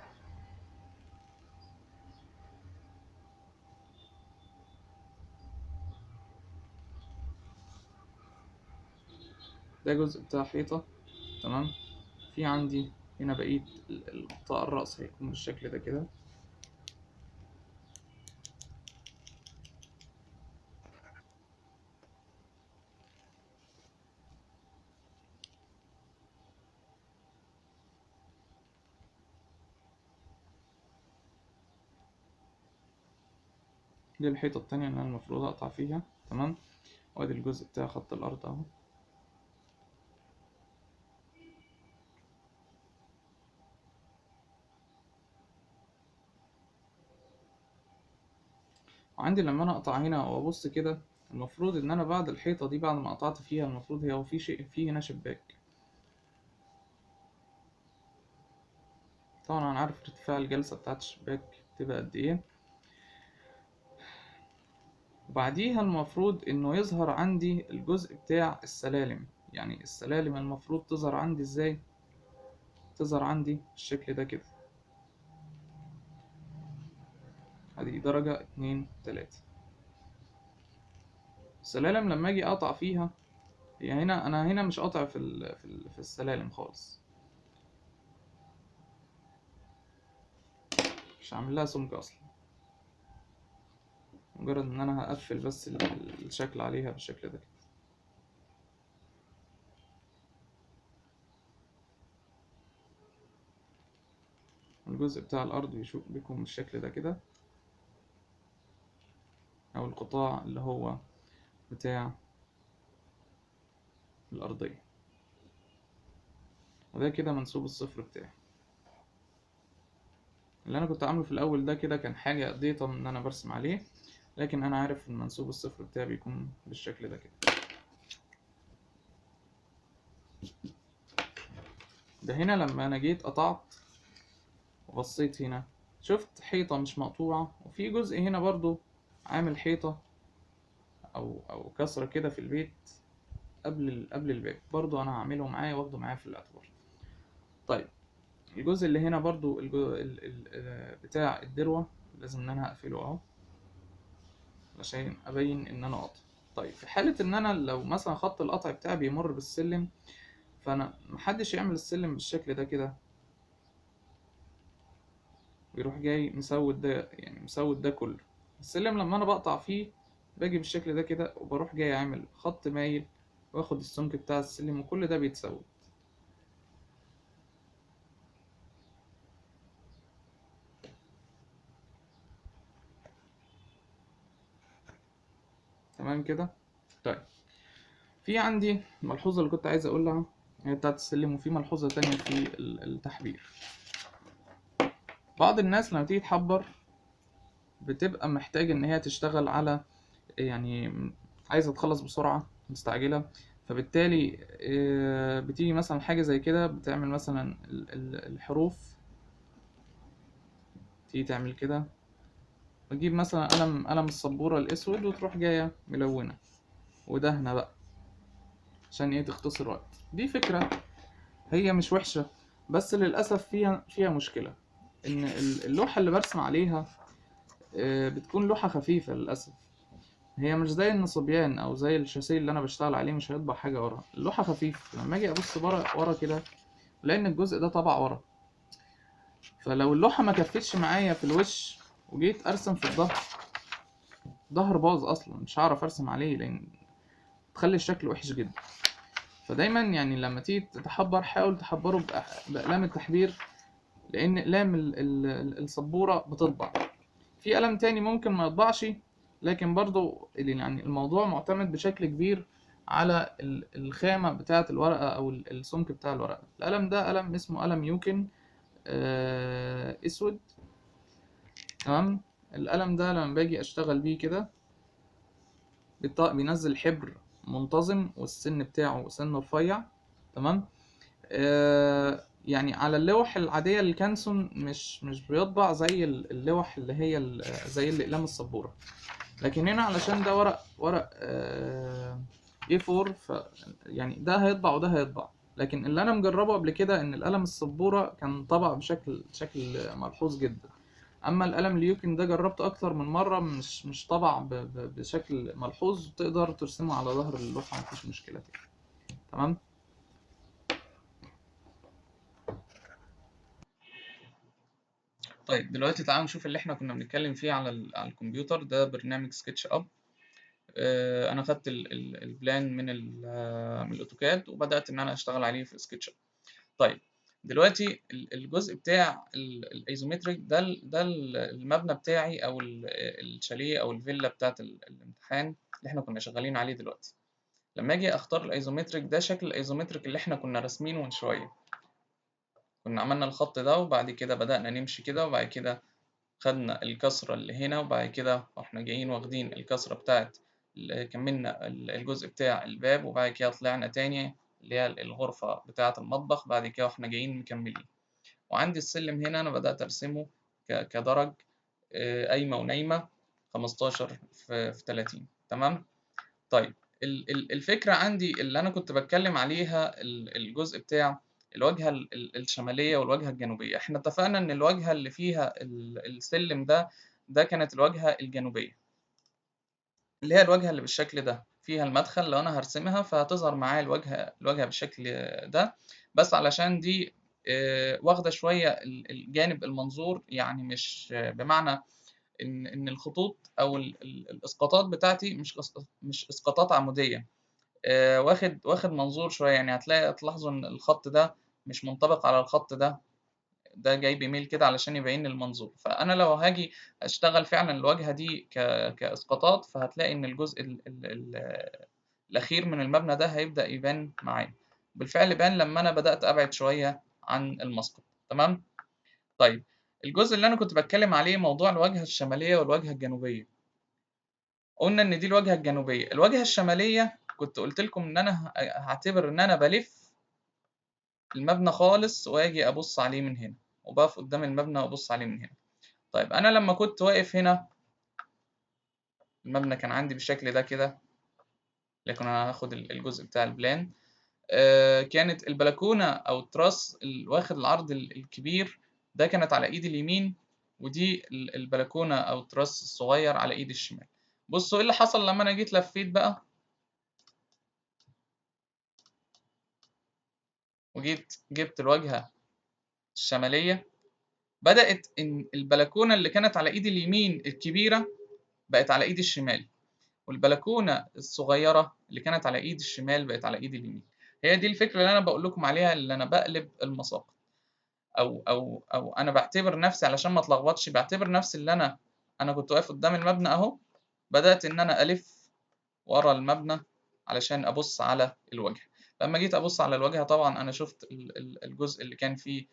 A: ده جزء بتاع حيطة، تمام. في عندي هنا بقية الغطاء الرأس هيكون بالشكل ده كده. دي الحيطة التانية اللي أنا المفروض أقطع فيها، تمام. وادي الجزء بتاع خط الأرض أهو. وعندي لما أنا أقطع هنا وأبص كده، المفروض إن أنا بعد الحيطة دي بعد ما قطعت فيها المفروض هو في شيء فيه هنا شباك. طبعا أنا عارف ارتفاع الجلسة بتاعت الشباك بتبقى قد إيه. وبعديها المفروض إنه يظهر عندي الجزء بتاع السلالم. يعني السلالم المفروض تظهر عندي إزاي؟ تظهر عندي بالشكل ده كده. ادي درجة 2 3. السلالم لما اجي اقطع فيها، هي هنا انا هنا مش قاطع في السلالم خالص، مش عامل لها سمك اصلا. مجرد ان انا هقفل بس الشكل عليها بالشكل ده كده. الجزء بتاع الارض بيكون بالشكل ده كده، او القطاع اللي هو بتاع الارضية. وده كده منسوب الصفر بتاعي. اللي انا كنت عامله في الاول ده كده كان حاجة ديتا ان انا برسم عليه، لكن انا عارف ان منسوب الصفر بتاعي بيكون بالشكل ده كده. ده هنا لما انا جيت قطعت وبصيت هنا، شفت حيطة مش مقطوعة، وفي جزء هنا برضو عامل حيطة أو كسرة كده في البيت قبل الباب، برضو أنا هعمله معايا واخده معايا في الاعتبار. طيب الجزء اللي هنا برضو بتاع الدروة لازم إن أنا هقفله أهو عشان أبين إن أنا قاطع. طيب في حالة إن أنا لو مثلا خط القطع بتاعي بيمر بالسلم، فأنا محدش يعمل السلم بالشكل ده كده ويروح جاي مسود ده، يعني مسود ده كله. السلم لما انا بقطع فيه باجي بالشكل ده كده، وبروح جاي عامل خط مايل واخد السمك بتاع السلم، وكل ده بيتسود. تمام كده. طيب في عندي ملحوظة اللي كنت عايز اقولها هي بتاعت السلم، وفي ملحوظة تانية في التحبير. بعض الناس لما تيجي تحبر بتبقى محتاجة ان هي تشتغل على، يعني عايزة تخلص بسرعة مستعجلة، فبالتالي بتيجي مثلا حاجة زي كده بتعمل مثلا الحروف تيجي تعمل كده، وتجيب مثلا قلم السبورة الأسود وتروح جاية ملونة ودهنة بقى، عشان ايه؟ تختصر وقت. دي فكرة هي مش وحشة، بس للأسف فيها مشكلة، إن اللوحة اللي برسم عليها بتكون لوحة خفيفة للأسف. هي مش زي النصبيان أو زي الشاسيه اللي أنا بشتغل عليه، مش هيطبع حاجة ورا. اللوحة خفيف، لما أجي أبص ورا كده، لأن الجزء ده طبع ورا. فلو اللوحة ما كفتش معايا في الوش وجيت أرسم في الظهر باظ أصلا، مش هعرف أرسم عليه، لأن تخلي الشكل وحش جدا. فدايما يعني لما تيجي تحبر، حاول تحبره بأقلام التحبير، لأن أقلام السبورة بتطبع. في قلم تاني ممكن ما يطبعش، لكن برضو يعني الموضوع معتمد بشكل كبير على الخامة بتاعة الورقة أو السمك بتاع الورقة. القلم ده قلم اسمه قلم يوكن أسود، تمام. القلم ده لما باجي أشتغل بيه كده بينزل حبر منتظم، والسن بتاعه سن رفيع، تمام. يعني على اللوح العادية الكانسون مش بيطبع زي اللوح اللي هي زي الأقلام السبورة. لكن هنا علشان ده ورق A4، يعني ده هيطبع وده هيطبع. لكن اللي انا مجربه قبل كده ان القلم السبورة كان طبع بشكل ملحوظ جدا. اما القلم اليوكن ده جربته اكتر من مرة، مش طبع بشكل ملحوظ، تقدر ترسمه على ظهر اللوحة مفيش مشكلة فيه، تمام. طيب دلوقتي تعالوا نشوف اللي احنا كنا بنتكلم فيه على الكمبيوتر. ده برنامج سكتش اب. انا خدت البلان من الاوتوكاد، وبدات ان انا اشتغل عليه في سكتش اب. طيب دلوقتي الجزء بتاع الايزومتريك ده المبنى بتاعي، او الشاليه او الفيلا بتاعت الامتحان اللي احنا كنا شغالين عليه دلوقتي. لما اجي اختار الايزومتريك، ده شكل الايزومتريك اللي احنا كنا راسمينه من شويه. كنا عملنا الخط ده، وبعد كده بدأنا نمشي كده، وبعد كده خدنا الكسرة اللي هنا، وبعد كده احنا جايين واخدين الكسرة بتاعت كملنا الجزء بتاع الباب، وبعد كده طلعنا تاني اللي هي الغرفة بتاعة المطبخ، بعد كده احنا جايين مكملين. وعندي السلم هنا أنا بدأت أرسمه كدرج، قايمة ونايمة، 15 في 30، تمام. طيب الفكرة عندي اللي أنا كنت بتكلم عليها الجزء بتاع الواجهة الشمالية والواجهة الجنوبية. احنا اتفقنا إن الواجهة اللي فيها السلم ده كانت الواجهة الجنوبية، اللي هي الواجهة اللي بالشكل ده فيها المدخل. لو أنا هرسمها فهتظهر معايا الواجهة بالشكل ده، بس علشان دي واخدة شوية الجانب المنظور، يعني مش بمعنى إن الخطوط أو الإسقاطات بتاعتي مش إسقاطات عمودية. واخد منظور شوية، يعني هتلاحظوا إن الخط ده مش منطبق على الخط ده جاي بيميل كده علشان يبين المنظور. فأنا لو هاجي أشتغل فعلا الواجهة دي كإسقاطات، فهتلاقي إن الجزء الأخير من المبنى ده هيبدأ يبان معايا. بالفعل بان لما أنا بدأت أبعد شوية عن المسقط، تمام. طيب الجزء اللي أنا كنت بتكلم عليه موضوع الواجهة الشمالية والواجهة الجنوبية. قلنا ان دي الواجهه الجنوبيه. الواجهه الشماليه كنت قلت لكم ان انا هعتبر ان انا بلف المبنى خالص، واجي ابص عليه من هنا، وبقف قدام المبنى وابص عليه من هنا. طيب انا لما كنت واقف هنا، المبنى كان عندي بالشكل ده كده، لكن انا هاخد الجزء بتاع البلان. كانت البلكونه او التراس واخد العرض الكبير ده كانت على ايدي اليمين، ودي البلكونه او التراس الصغير على ايدي الشمال. بصوا ايه اللي حصل لما انا جيت لفيت بقى، وجيت جبت الواجهة الشمالية. بدأت إن البلكونة اللي كانت على إيدي اليمين الكبيرة بقت على إيدي الشمال، والبلكونة الصغيرة اللي كانت على إيدي الشمال بقت على إيدي اليمين. هي دي الفكرة اللي أنا بقول لكم عليها، اللي أنا بقلب المساقط، أو أنا بعتبر نفسي علشان ما أتلخبطش، بعتبر نفسي اللي أنا كنت واقف قدام المبنى أهو، بدأت إن أنا ألف ورا المبنى علشان أبص على الوجه. لما جيت أبص على الواجهة، طبعا أنا شفت الجزء اللي كان فيه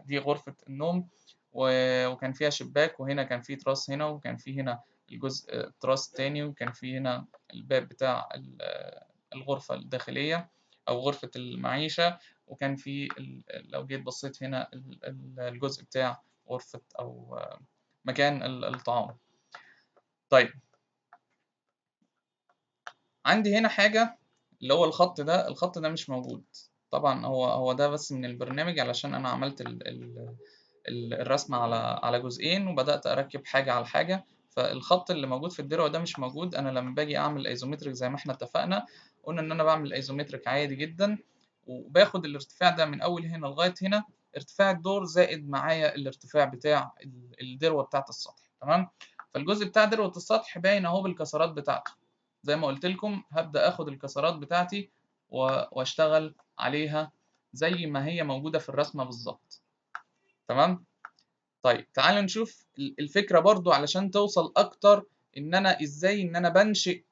A: دي غرفة النوم، وكان فيها شباك، وهنا كان فيه تراس هنا، وكان فيه هنا الجزء تراس تاني، وكان فيه هنا الباب بتاع الغرفة الداخلية أو غرفة المعيشة، وكان فيه لو جيت بصيت هنا الجزء بتاع غرفة أو مكان الطعام. طيب عندي هنا حاجة اللي هو الخط ده مش موجود طبعا، هو ده بس من البرنامج علشان أنا عملت الرسمة على جزئين وبدأت أركب حاجة على حاجة، فالخط اللي موجود في الدروع ده مش موجود. أنا لما باجي أعمل ايزومتريك زي ما احنا اتفقنا، قلنا إن أنا بعمل ايزومتريك عادي جدا، وباخد الارتفاع ده من أول هنا لغاية هنا، ارتفاع الدور زائد معايا الارتفاع بتاع الدروة بتاعة السطح. تمام. فالجزء بتاع دروة السطح باين أهو بالكسرات بتاعته. زي ما قلت لكم هبدأ آخد الكسرات بتاعتي واشتغل عليها زي ما هي موجودة في الرسمة بالظبط. تمام. طيب تعالوا نشوف الفكرة برضو علشان توصل أكتر إن أنا إزاي إن أنا بنشئ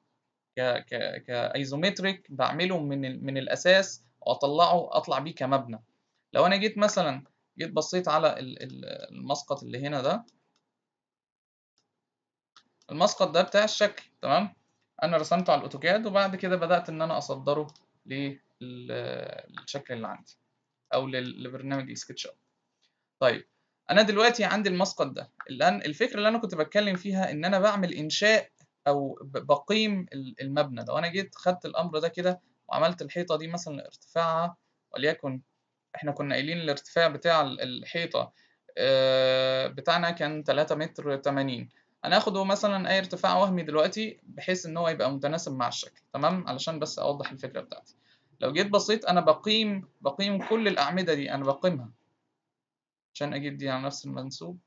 A: كايزومتريك بعمله من الأساس وأطلعه أطلع بيه كمبنى. لو أنا جيت مثلا بصيت على المسقط اللي هنا ده، المسقط ده بتاع الشكل. تمام. أنا رسمته على الأوتوكاد وبعد كده بدأت إن أنا أصدره للشكل اللي عندي أو لبرنامج السكتش أب. طيب انا دلوقتي عندي المسقط ده، الفكره اللي انا كنت بتكلم فيها ان انا بعمل انشاء او بقيم المبنى. لو انا جيت خدت الامر ده كده وعملت الحيطه دي مثلا ارتفاعها وليكن، احنا كنا قايلين الارتفاع بتاع الحيطه بتاعنا كان 3 متر 80، هناخده مثلا اي ارتفاع وهمي دلوقتي بحيث ان هو يبقى متناسب مع الشكل. تمام. علشان بس اوضح الفكره بتاعتي، لو جيت بصيت انا بقيم كل الاعمده دي، انا بقيمها عشان اجيب دي على نفس المنسوب.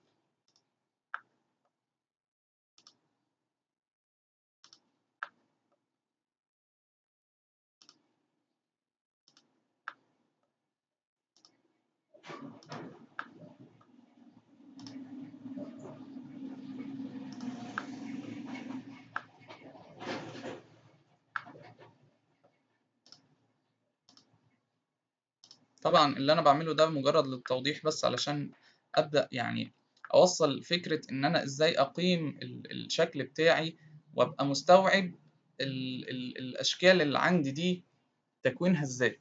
A: طبعا اللي انا بعمله ده مجرد للتوضيح بس علشان ابدا يعني اوصل فكره ان انا ازاي اقيم الشكل بتاعي وابقى مستوعب الاشكال اللي عندي دي تكوينها ازاي.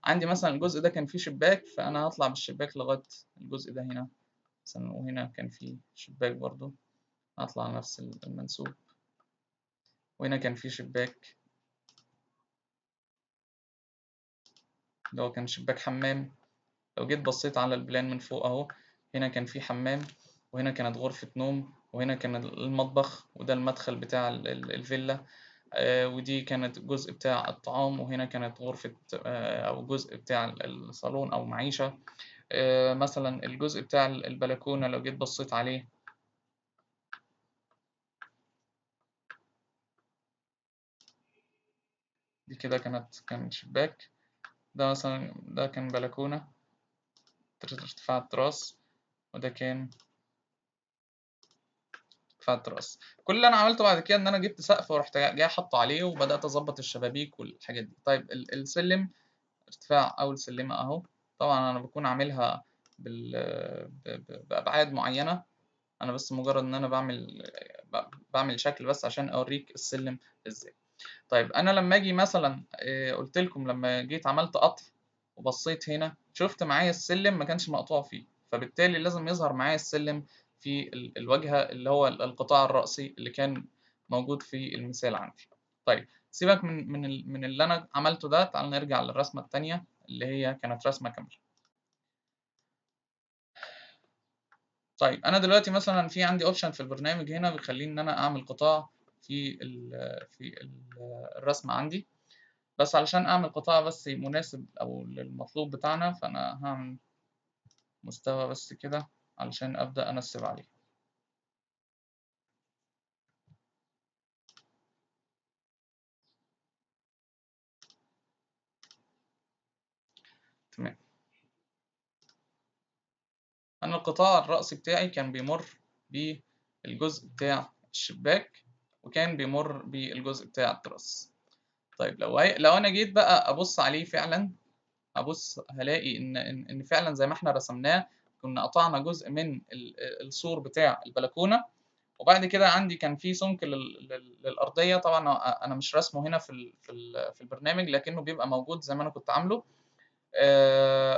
A: عندي مثلا الجزء ده كان فيه شباك، فانا هطلع بالشباك لغايه الجزء ده هنا مثلا، وهنا كان فيه شباك برضو هطلع على نفس المنسوب، وهنا كان فيه شباك اللي هو كان شباك حمام. لو جيت بصيت على البلان من فوق اهو، هنا كان في حمام، وهنا كانت غرفة نوم، وهنا كان المطبخ، وده المدخل بتاع الفيلا، ودي كانت الجزء بتاع الطعام، وهنا كانت غرفة أو جزء بتاع الصالون أو معيشة. مثلا الجزء بتاع البلكونة لو جيت بصيت عليه، دي كده كان شباك، ده مثلا ده كان بلكونة ارتفاع التراس، وده كان فترس. كل اللي انا عملته بعد كده ان انا جبت سقف ورحت جاي حاطه عليه وبدات اظبط الشبابيك والحاجات دي. طيب السلم، ارتفاع اول سلمه اهو، طبعا انا بكون عاملها بابعاد معينه، انا بس مجرد ان انا بعمل شكل بس عشان اوريك السلم ازاي. طيب انا لما اجي مثلا قلت لكم لما جيت عملت قطع وبصيت هنا شفت معايا السلم ما كانش مقطوع فيه، فبالتالي لازم يظهر معايا السلم في الواجهة اللي هو القطاع الرأسي اللي كان موجود في المثال عندي. طيب سيبك من اللي انا عملته ده، تعال نرجع للرسمة التانية اللي هي كانت رسمة كاملة. طيب انا دلوقتي مثلا في عندي اوبشن في البرنامج هنا بيخليني ان انا اعمل قطاع في الرسمة عندي، بس علشان اعمل قطاع بس مناسب او للمطلوب بتاعنا، فانا هعمل مستوى بس كده علشان ابدا انسب عليه. تمام. انا القطاع الرأسي بتاعي كان بيمر بالجزء بتاع الشباك وكان بيمر بالجزء بتاع التراس. طيب لو انا جيت بقى ابص عليه فعلا، ابص هلاقي ان فعلا زي ما احنا رسمناه، كنا قطعنا جزء من السور بتاع البلكونه، وبعد كده عندي كان في سمك للارضيه. طبعا انا مش راسمه هنا في البرنامج لكنه بيبقى موجود زي ما انا كنت عامله.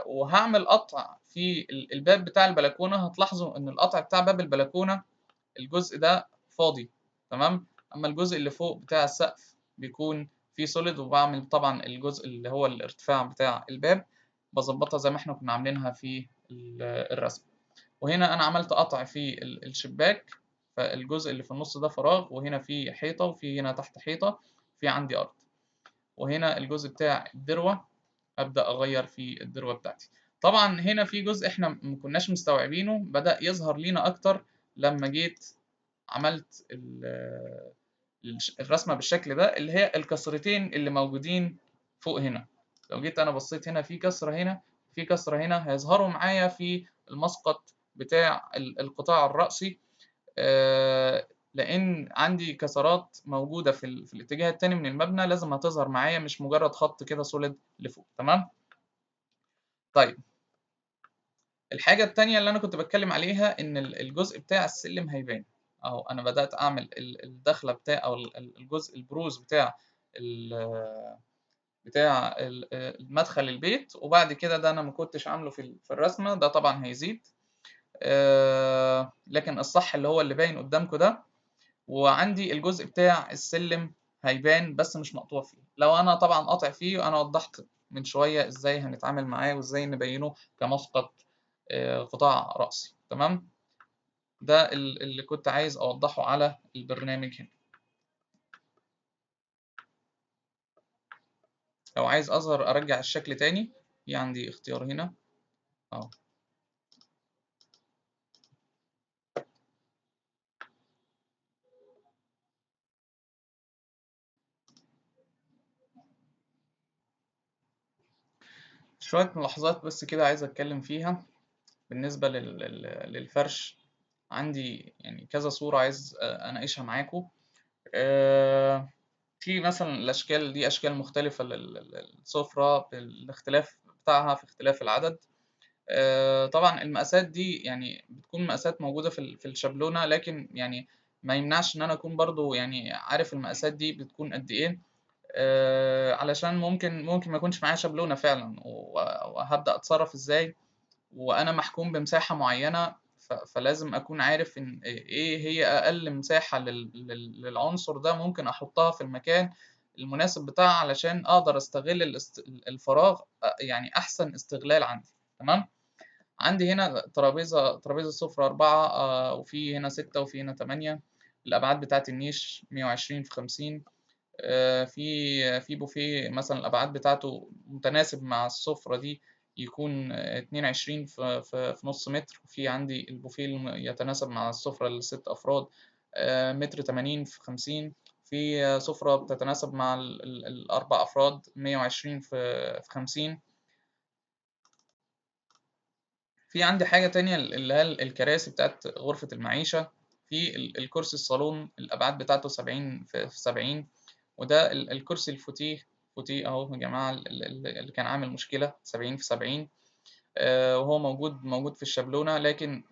A: وهعمل قطع في الباب بتاع البلكونة. هتلاحظوا ان القطع بتاع باب البلكونة الجزء ده فاضي، تمام. اما الجزء اللي فوق بتاع السقف بيكون فيه سوليد، وبعمل طبعا الجزء اللي هو الارتفاع بتاع الباب بظبطها زي ما احنا كنا عاملينها في الرسم. وهنا انا عملت قطع في الشباك، فالجزء اللي في النص ده فراغ، وهنا في حيطة، وفي هنا تحت حيطة، في عندي ارض. وهنا الجزء بتاع الدروة ابدا اغير في الدروة بتاعتي. طبعا هنا في جزء احنا ما كناش مستوعبينه بدأ يظهر لينا اكتر لما جيت عملت الرسمة بالشكل ده، اللي هي الكسرتين اللي موجودين فوق هنا. لو جيت انا بصيت هنا في كسرة هنا، في كسرة هنا، هيظهروا معايا في المسقط بتاع القطاع الرأسي، لان عندي كسرات موجودة في الاتجاه التاني من المبنى لازم هتظهر معايا، مش مجرد خط كده سوليد لفوق، تمام. طيب الحاجة التانية اللي أنا كنت بتكلم عليها إن الجزء بتاع السلم هيبان أهو. أنا بدأت أعمل الدخلة بتاع أو الجزء البروز بتاع المدخل البيت، وبعد كده ده أنا ما كنتش عامله في الرسمة، ده طبعا هيزيد. لكن الصح اللي هو اللي باين قدامكم ده. وعندي الجزء بتاع السلم هيبان بس مش مقطوع فيه. لو أنا طبعا قاطع فيه، أنا وضحت من شوية إزاي هنتعامل معاه وإزاي نبينه كمسقط قطاع رأسي، تمام. ده اللي كنت عايز أوضحه على البرنامج هنا. لو عايز أظهر أرجع الشكل تاني، في عندي اختيار هنا أهو. شوية ملاحظات بس كده عايز أتكلم فيها بالنسبة للفرش. عندي يعني كذا صورة عايز أناقشها معاكم. في مثلا الأشكال دي أشكال مختلفة للسفرة بالاختلاف بتاعها في اختلاف العدد. طبعا المقاسات دي يعني بتكون مقاسات موجودة في الشابلونة، لكن يعني ما يمنعش ان انا اكون برضو يعني عارف المقاسات دي بتكون قد ايه. علشان ممكن ما يكونش معايا شابلونة فعلا، وهبدأ اتصرف ازاي وانا محكوم بمساحة معينة. فلازم اكون عارف ان ايه هي اقل مساحة للعنصر ده ممكن احطها في المكان المناسب بتاعها، علشان اقدر استغل الفراغ يعني احسن استغلال عندي، تمام. عندي هنا ترابيزة سفرة 4، وفي هنا 6، وفي هنا 8. الأبعاد بتاعة النيش 120 في 50. في بوفيه مثلا الأبعاد بتاعته متناسب مع السفرة دي، يكون 22 في نص متر. وفي عندي البوفيه يتناسب مع السفرة لست أفراد، متر 80 في 50. في سفرة بتتناسب مع الأربع أفراد 120 في 50. في عندي حاجة تانية اللي هي الكراسي بتاعت غرفة المعيشة. في الكرسي الصالون الأبعاد بتاعته 70 في 70. وده الكرسي الفوتيه، فوتيه أهو يا جماعة، اللي كان عامل مشكلة 70 في 70. وهو موجود في الشابلونة، لكن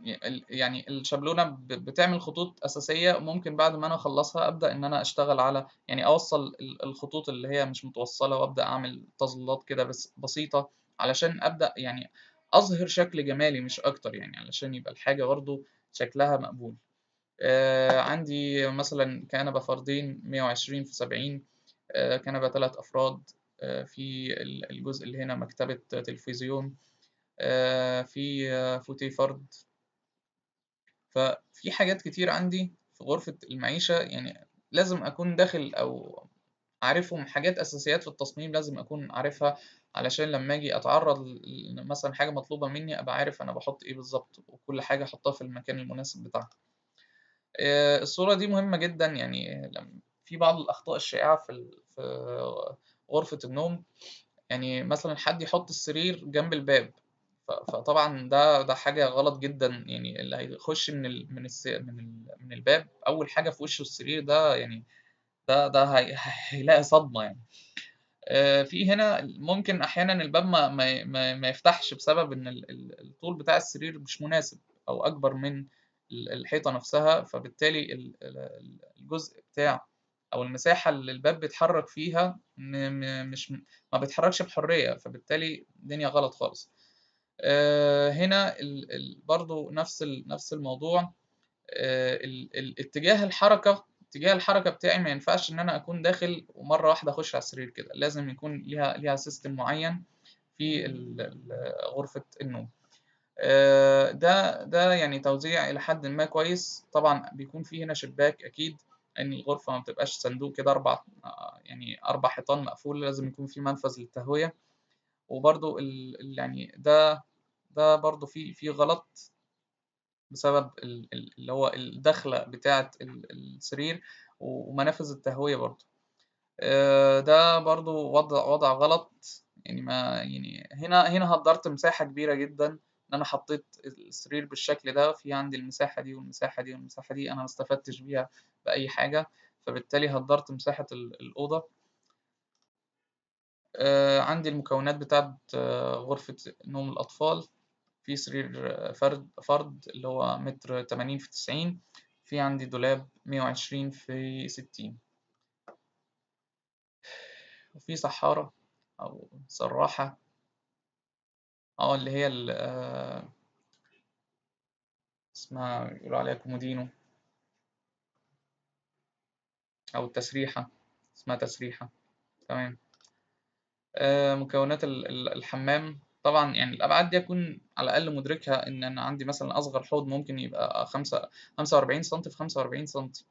A: يعني الشابلونة بتعمل خطوط أساسية، ممكن بعد ما أنا أخلصها أبدأ إن أنا أشتغل على يعني أوصل الخطوط اللي هي مش متوصلة، وأبدأ أعمل تظليلات كده بس بسيطة، علشان أبدأ يعني أظهر شكل جمالي مش أكتر، يعني علشان يبقى الحاجة برضو شكلها مقبول. عندي مثلا كنبة فردين 120 في 70. كنبة 3 أفراد. في الجزء اللي هنا مكتبة تلفزيون. في فوتيه فرد. ففي حاجات كتير عندي في غرفة المعيشة، يعني لازم أكون داخل أو عارفهم. حاجات أساسيات في التصميم لازم أكون عارفها، علشان لما أجي أتعرض مثلا حاجة مطلوبة مني أبقى عارف أنا بحط إيه بالظبط، وكل حاجة أحطها في المكان المناسب بتاعها. الصورة دي مهمة جدا، يعني في بعض الأخطاء الشائعة في غرفة النوم. يعني مثلا حد يحط السرير جنب الباب، فطبعا ده حاجة غلط جدا. يعني اللي هيخش من الباب أول حاجة في وشه السرير ده، يعني ده هيلاقي صدمة يعني. في هنا ممكن أحيانا الباب ما يفتحش بسبب إن الطول بتاع السرير مش مناسب، أو أكبر من الحيطة نفسها، فبالتالي الجزء بتاع او المساحه اللي الباب بيتحرك فيها مش ما بيتحركش بحريه، فبالتالي الدنيا غلط خالص. هنا برضو نفس الموضوع. اتجاه الحركه بتاعي ما ينفعش ان انا اكون داخل ومره واحده اخش على السرير كده، لازم يكون ليها سيستم معين في غرفه النوم. ده يعني توزيع الى حد ما كويس. طبعا بيكون في هنا شباك اكيد، ان الغرفه ما بتبقاش صندوق كده يعني 4 حيطان مقفول، لازم يكون في منفذ للتهويه. وبرضو يعني ده برضو في غلط بسبب اللي هو الدخله بتاعه السرير ومنافذ التهويه برضو. ده برضو وضع غلط. يعني ما يعني هنا هدرت مساحة كبيرة جدا، ان انا حطيت السرير بالشكل ده، في عندي المساحة دي والمساحة دي والمساحة دي، انا ما استفدتش بيها بأي حاجة، فبالتالي هدرت مساحة الأوضة. عندي المكونات بتاعت غرفة نوم الأطفال. في سرير فرد اللي هو 180 في 90. في عندي دولاب 120 في 60. وفي سحارة أو سراحة، اللي هي اسمها بيقولوا عليها كومودينو أو التسريحة، اسمها تسريحة. تمام. مكونات الحمام طبعا، يعني الأبعاد دي أكون على الأقل مدركها، إن أنا عندي مثلا أصغر حوض ممكن يبقى 45 سنتي في 45 سنتي.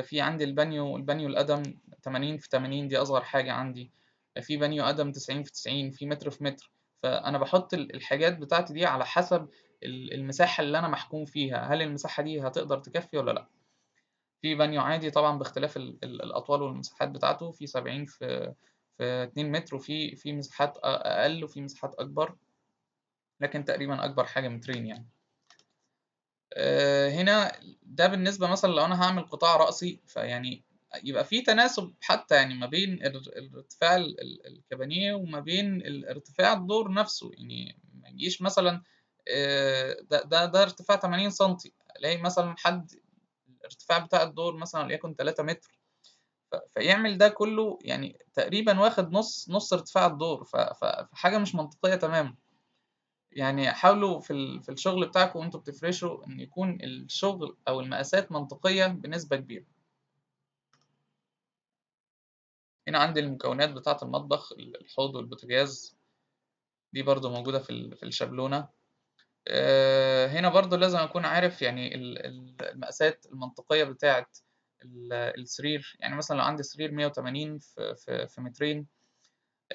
A: في عندي البانيو القدم 80 في 80، دي أصغر حاجة عندي. في بانيو قدم 90 في 90، في متر في متر. فأنا بحط الحاجات بتاعتي دي على حسب المساحة اللي أنا محكوم فيها، هل المساحة دي هتقدر تكفي ولا لأ. في بانيو عادي طبعا باختلاف الأطوال والمساحات بتاعته، في 70 في 2 متر، وفي مساحات أقل وفي مساحات أكبر، لكن تقريبا أكبر حاجة مترين يعني. هنا ده بالنسبة مثلا لو أنا هعمل قطاع رأسي، فيعني يبقى في تناسب حتى يعني ما بين ارتفاع الكابانيه وما بين ارتفاع الدور نفسه. يعني ما يجيش مثلا ده ارتفاع 80 سنتي، الاقي مثلا حد الارتفاع بتاع الدور مثلا وليكن 3 متر، فيعمل ده كله يعني تقريبا واخد نص ارتفاع الدور، فحاجة مش منطقية تماما. يعني حاولوا في الشغل بتاعكم وانتوا بتفرشوا ان يكون الشغل او المقاسات منطقية بنسبة كبيرة. هنا عندي المكونات بتاعة المطبخ، الحوض والبوتاجاز، دي برضو موجودة في الشابلونة. هنا برضو لازم أكون عارف يعني المقاسات المنطقية بتاعة السرير. يعني مثلا لو عندي سرير 180 في مترين،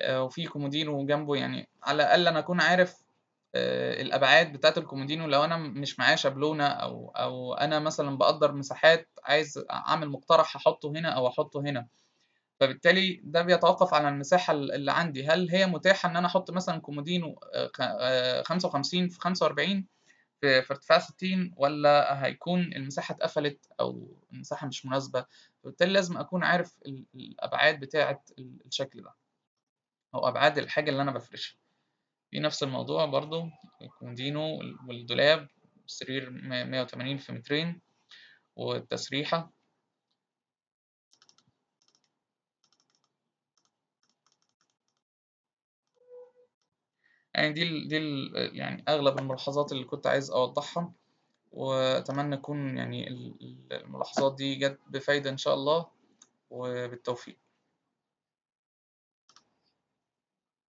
A: وفي كومودينو جنبه، يعني على الأقل أنا أكون عارف الأبعاد بتاعة الكومودينو. لو أنا مش معايا شابلونة أو أنا مثلا بقدر مساحات، عايز أعمل مقترح أحطه هنا أو أحطه هنا، فبالتالي ده بيتوقف على المساحة اللي عندي، هل هي متاحة إن أنا أحط مثلا كومودينو 55 في 45 في ارتفاع 60، ولا هيكون المساحة اتقفلت أو المساحة مش مناسبة. فبالتالي لازم أكون عارف الأبعاد بتاعة الشكل ده أو أبعاد الحاجة اللي أنا بفرشها. في نفس الموضوع برضو الكومودينو والدولاب، السرير 180 في مترين، والتسريحة. يعني يعني أغلب الملاحظات اللي كنت عايز أوضحها، وأتمنى تكون يعني الملاحظات دي جت بفايدة إن شاء الله، وبالتوفيق.